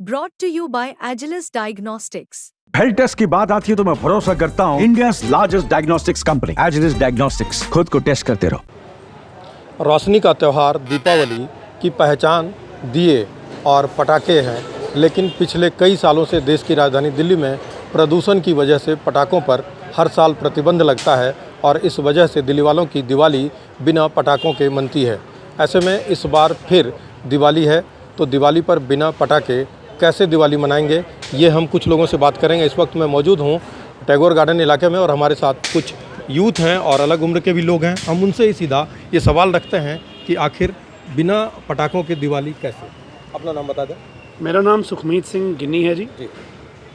brought to you by Agilus Diagnostics. Health test की बात आती है तो मैं भरोसा करता हूँ India's largest diagnostics company Agilus diagnostics. खुद को टेस्ट करते रहो। रोशनी का त्यौहार दीपावली की पहचान दिए और पटाखे हैं, लेकिन पिछले कई सालों से देश की राजधानी दिल्ली में प्रदूषण की वजह से पटाखों पर हर साल प्रतिबंध लगता है और इस वजह से दिल्ली वालों की दिवाली बिना पटाखों के मनती है। ऐसे में इस बार फिर दिवाली है, तो दिवाली पर बिना पटाखे कैसे दिवाली मनाएंगे, ये हम कुछ लोगों से बात करेंगे। इस वक्त मैं मौजूद हूँ टैगोर गार्डन इलाके में और हमारे साथ कुछ यूथ हैं और अलग उम्र के भी लोग हैं। हम उनसे ही सीधा ये सवाल रखते हैं कि आखिर बिना पटाखों की दिवाली कैसे। अपना नाम बता दें। मेरा नाम सुखमीत सिंह गिन्नी है जी,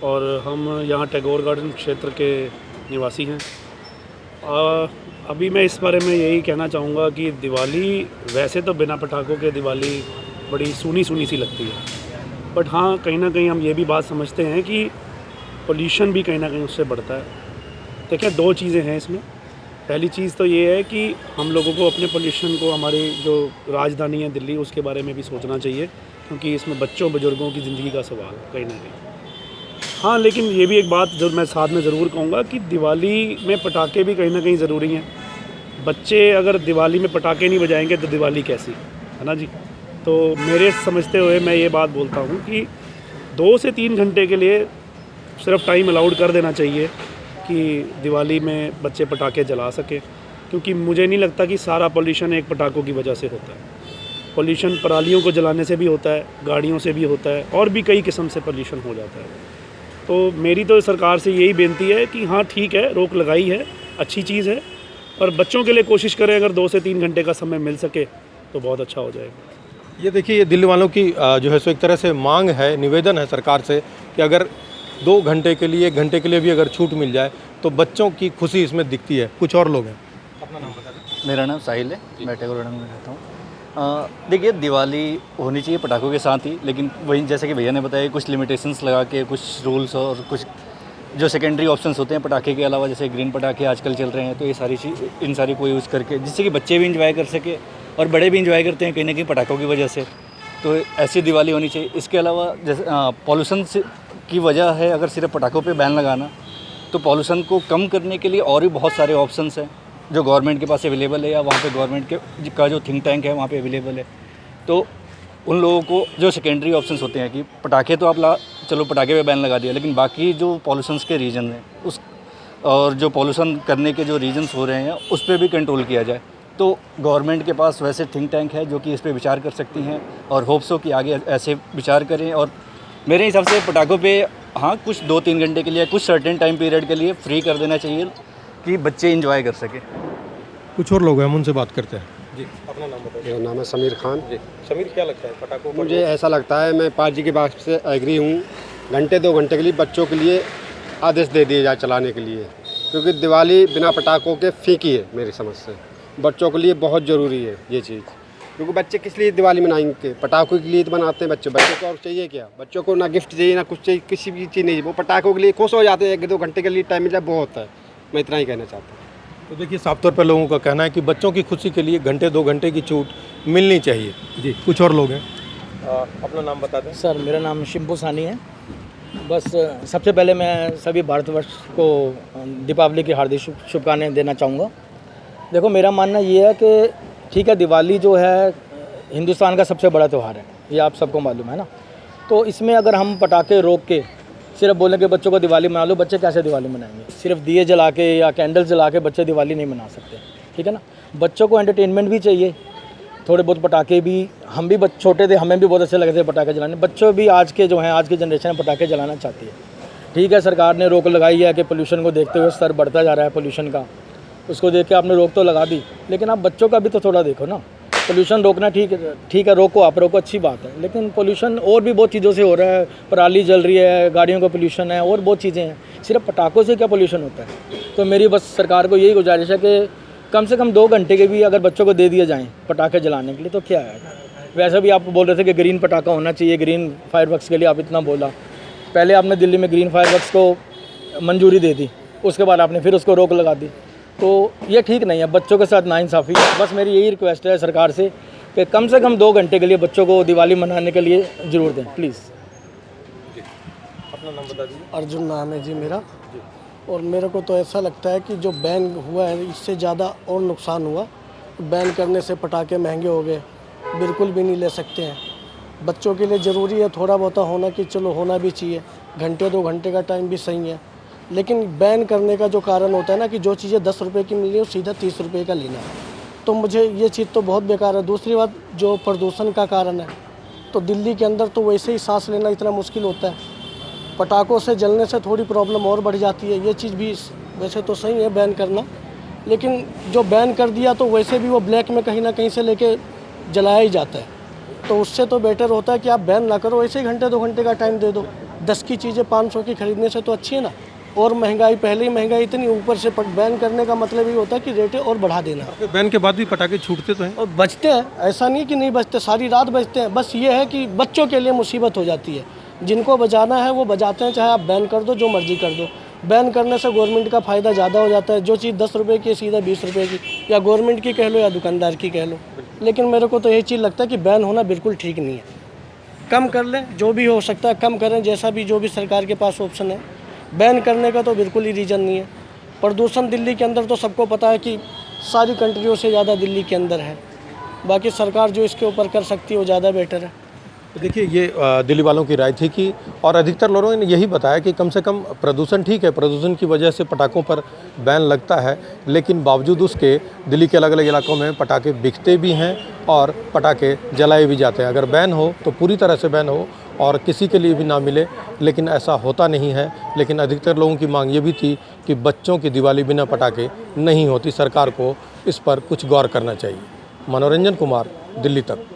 और हम यहाँ टैगोर गार्डन क्षेत्र के निवासी हैं। अभी मैं इस बारे में यही कहना चाहूँगा कि दिवाली वैसे तो बिना पटाखों के दिवाली बड़ी सूनी सी लगती है, बट हाँ कहीं ना कहीं हम ये भी बात समझते हैं कि पोल्यूशन भी कहीं ना कहीं उससे बढ़ता है। देखिए, दो चीज़ें हैं इसमें। पहली चीज़ तो ये है कि हम लोगों को अपने पोल्यूशन को, हमारी जो राजधानी है दिल्ली, उसके बारे में भी सोचना चाहिए, क्योंकि इसमें बच्चों बुजुर्गों की ज़िंदगी का सवाल है कहीं ना कहीं। हाँ, लेकिन ये भी एक बात जो मैं साथ में ज़रूर कहूँगा कि दिवाली में पटाखे भी कहीं ना कहीं ज़रूरी हैं। बच्चे अगर दिवाली में पटाखे नहीं बजाएंगे तो दिवाली कैसी, है ना जी। तो मेरे समझते हुए मैं ये बात बोलता हूँ कि 2 से 3 घंटे के लिए सिर्फ टाइम अलाउड कर देना चाहिए कि दिवाली में बच्चे पटाखे जला सकें, क्योंकि मुझे नहीं लगता कि सारा पोल्यूशन एक पटाखों की वजह से होता है। पोल्यूशन परालियों को जलाने से भी होता है, गाड़ियों से भी होता है, और भी कई किस्म से पोल्यूशन हो जाता है। तो मेरी तो सरकार से यही बेनती है कि हाँ ठीक है, रोक लगाई है, अच्छी चीज़ है, पर बच्चों के लिए कोशिश करें अगर 2 से 3 घंटे का समय मिल सके तो बहुत अच्छा हो जाएगा। ये देखिए, ये दिल्ली वालों की जो है सो एक तरह से मांग है, निवेदन है सरकार से कि अगर 2 घंटे के लिए, 1 घंटे के लिए भी अगर छूट मिल जाए तो बच्चों की खुशी इसमें दिखती है। कुछ और लोग हैं। अपना नाम बता दें। मेरा नाम साहिल है, मैं टैगोर गार्डन में रहता हूँ। देखिए, दिवाली होनी चाहिए पटाखों के साथ ही, लेकिन वही जैसे कि भैया ने बताया, कुछ लिमिटेशंस लगा के, कुछ रूल्स और कुछ जो सेकेंडरी ऑप्शंस होते हैं पटाखे के अलावा, जैसे ग्रीन पटाखे आजकल चल रहे हैं, तो ये सारी चीज़, इन सारी को यूज़ करके, जिससे कि बच्चे भी इंजॉय कर सके और बड़े भी इंजॉय करते हैं कहीं ना कहीं पटाखों की वजह से। तो ऐसी दिवाली होनी चाहिए। इसके अलावा जैसे पॉल्यूशन की वजह है, अगर सिर्फ पटाखों पे बैन लगाना, तो पॉल्यूशन को कम करने के लिए और भी बहुत सारे ऑप्शंस हैं जो गवर्नमेंट के पास अवेलेबल है, या वहाँ पे गवर्नमेंट का जो थिंक टैंक है वहाँ पे अवेलेबल है। तो उन लोगों को जो सेकेंडरी ऑप्शंस होते हैं कि पटाखे तो आप चलो पटाखे पे बैन लगा दिया, लेकिन बाकी जो पॉल्यूशंस के रीजन हैं उस, और जो पॉल्यूशन करने के जो रीजन्स हो रहे हैं उस पर भी कंट्रोल किया जाए। तो गवर्नमेंट के पास वैसे थिंक टैंक है जो कि इस पे विचार कर सकती हैं, और होप्स हो कि आगे ऐसे विचार करें। और मेरे हिसाब से पटाखों पे हाँ कुछ 2-3 घंटे के लिए, कुछ सर्टेन टाइम पीरियड के लिए फ्री कर देना चाहिए कि बच्चे इंजॉय कर सकें। कुछ और लोग हैं, हम उनसे बात करते हैं। जी, अपना नाम बताइए। मेरा नाम है समीर खान। जी, समीर, क्या लगता है पटाखों पर? मुझे ऐसा लगता है, मैं पाजी की बात से एग्री हूँ, 1-2 घंटे के लिए बच्चों के लिए आदेश दे दिए जाए चलाने के लिए, क्योंकि दिवाली बिना पटाखों के फीकी है मेरी समझ से। बच्चों के लिए बहुत ज़रूरी है ये चीज़, क्योंकि बच्चे किस लिए दिवाली मनाएंगे? पटाखों के लिए तो बनाते हैं बच्चों को और चाहिए क्या? बच्चों को ना गिफ्ट चाहिए ना कुछ चाहिए, किसी भी चीज़ नहीं, वो पटाखों के लिए खुश हो जाते हैं। 1-2 घंटे के लिए टाइम मिल जाए बहुत है। मैं इतना ही कहना चाहता हूँ। तो देखिए, साफ तौर पर लोगों का कहना है कि बच्चों की खुशी के लिए 1-2 घंटे की छूट मिलनी चाहिए। जी, कुछ और लोग हैं। अपना नाम बता दें। सर, मेरा नाम शिंपू सानी है। बस सबसे पहले मैं सभी भारतवर्ष को दीपावली की हार्दिक शुभकामनाएं देना चाहूँगा। देखो, मेरा मानना ये है कि ठीक है, दिवाली जो है हिंदुस्तान का सबसे बड़ा त्यौहार है, ये आप सबको मालूम है ना। तो इसमें अगर हम पटाखे रोक के सिर्फ बोलें कि बच्चों को दिवाली मना लो, बच्चे कैसे दिवाली मनाएंगे? सिर्फ दिए जला के या कैंडल्स जला के बच्चे दिवाली नहीं मना सकते, ठीक है ना। बच्चों को एंटरटेनमेंट भी चाहिए, थोड़े बहुत पटाखे भी। हम भी छोटे थे, हमें भी बहुत अच्छे लगते थे पटाखे जलाने। बच्चों भी आज के जो हैं, आज की जनरेशन में पटाखे जलाना चाहती है। ठीक है, सरकार ने रोक लगाई है कि पोल्यूशन को देखते हुए स्तर बढ़ता जा रहा है पोल्यूशन का, उसको देख के आपने रोक तो लगा दी, लेकिन आप बच्चों का भी तो थोड़ा देखो ना। पोल्यूशन रोकना ठीक है, रोको, आप रोको, अच्छी बात है, लेकिन पोल्यूशन और भी बहुत चीज़ों से हो रहा है। पराली जल रही है, गाड़ियों का पोल्यूशन है, और बहुत चीज़ें हैं। सिर्फ पटाखों से क्या पोल्यूशन होता है? तो मेरी बस सरकार को यही गुजारिश है कि कम से कम 2 घंटे के भी अगर बच्चों को दे दिए जाएँ पटाखे जलाने के लिए तो क्या है। वैसे भी आप बोल रहे थे कि ग्रीन पटाखा होना चाहिए, ग्रीन फायरवर्क्स के लिए आप इतना बोला। पहले आपने दिल्ली में ग्रीन फायरवर्क्स को मंजूरी दे दी, उसके बाद आपने फिर उसको रोक लगा दी, तो ये ठीक नहीं है। बच्चों के साथ नाइंसाफ़ी है। बस मेरी यही रिक्वेस्ट है सरकार से कि कम 2 घंटे के लिए बच्चों को दिवाली मनाने के लिए ज़रूर दें, प्लीज़। अपना नाम बता दीजिए। अर्जुन नाम है जी मेरा। और मेरे को तो ऐसा लगता है कि जो बैन हुआ है इससे ज़्यादा और नुकसान हुआ। बैन करने से पटाखे महंगे हो गए, बिल्कुल भी नहीं ले सकते हैं। बच्चों के लिए ज़रूरी है थोड़ा बहुत होना, कि चलो होना भी चाहिए, घंटे 2 घंटे का टाइम भी सही है। लेकिन बैन करने का जो कारण होता है ना कि जो चीज़ें 10 रुपये की मिल रही है वो सीधा 30 रुपये का लेना, तो मुझे ये चीज़ तो बहुत बेकार है। दूसरी बात जो प्रदूषण का कारण है, तो दिल्ली के अंदर तो वैसे ही सांस लेना इतना मुश्किल होता है, पटाखों से जलने से थोड़ी प्रॉब्लम और बढ़ जाती है। ये चीज़ भी वैसे तो सही है बैन करना, लेकिन जो बैन कर दिया तो वैसे भी वो ब्लैक में कहीं ना कहीं से लेके जलाया ही जाता है, तो उससे तो बेटर होता है कि आप बैन ना करो, ऐसे ही घंटे 2 घंटे का टाइम दे दो। 10 की चीज़ें 500 की खरीदने से तो अच्छी है ना। और महंगाई, पहले ही महंगाई इतनी, ऊपर से बैन करने का मतलब ये होता है कि रेटें और बढ़ा देना। बैन के बाद भी पटाखे छूटते तो हैं और बचते हैं, ऐसा नहीं कि नहीं बचते, सारी रात बचते हैं। बस ये है कि बच्चों के लिए मुसीबत हो जाती है। जिनको बजाना है वो बजाते हैं, चाहे आप बैन कर दो, जो मर्जी कर दो। बैन करने से गवर्नमेंट का फ़ायदा ज़्यादा हो जाता है। जो चीज़ 10 रुपये की है सीधा 20 रुपये की, या गवर्नमेंट की कह लो या दुकानदार की कह लो। लेकिन मेरे को तो यही चीज़ लगता है कि बैन होना बिल्कुल ठीक नहीं है। कम कर लें, जो भी हो सकता है कम करें, जैसा भी जो भी सरकार के पास ऑप्शन है। बैन करने का तो बिल्कुल ही रीज़न नहीं है। प्रदूषण दिल्ली के अंदर तो सबको पता है कि सारी कंट्रियों से ज़्यादा दिल्ली के अंदर है। बाकी सरकार जो इसके ऊपर कर सकती है वो ज़्यादा बेटर है। देखिए, ये दिल्ली वालों की राय थी कि, और अधिकतर लोगों ने यही बताया कि कम से कम प्रदूषण ठीक है, प्रदूषण की वजह से पटाखों पर बैन लगता है, लेकिन बावजूद उसके दिल्ली के अलग अलग इलाकों में पटाखे बिकते भी हैं और पटाखे जलाए भी जाते हैं। अगर बैन हो तो पूरी तरह से बैन हो और किसी के लिए भी ना मिले, लेकिन ऐसा होता नहीं है। लेकिन अधिकतर लोगों की मांग ये भी थी कि बच्चों की दिवाली बिना पटाखे नहीं होती, सरकार को इस पर कुछ गौर करना चाहिए। मनोरंजन कुमार, दिल्ली तक।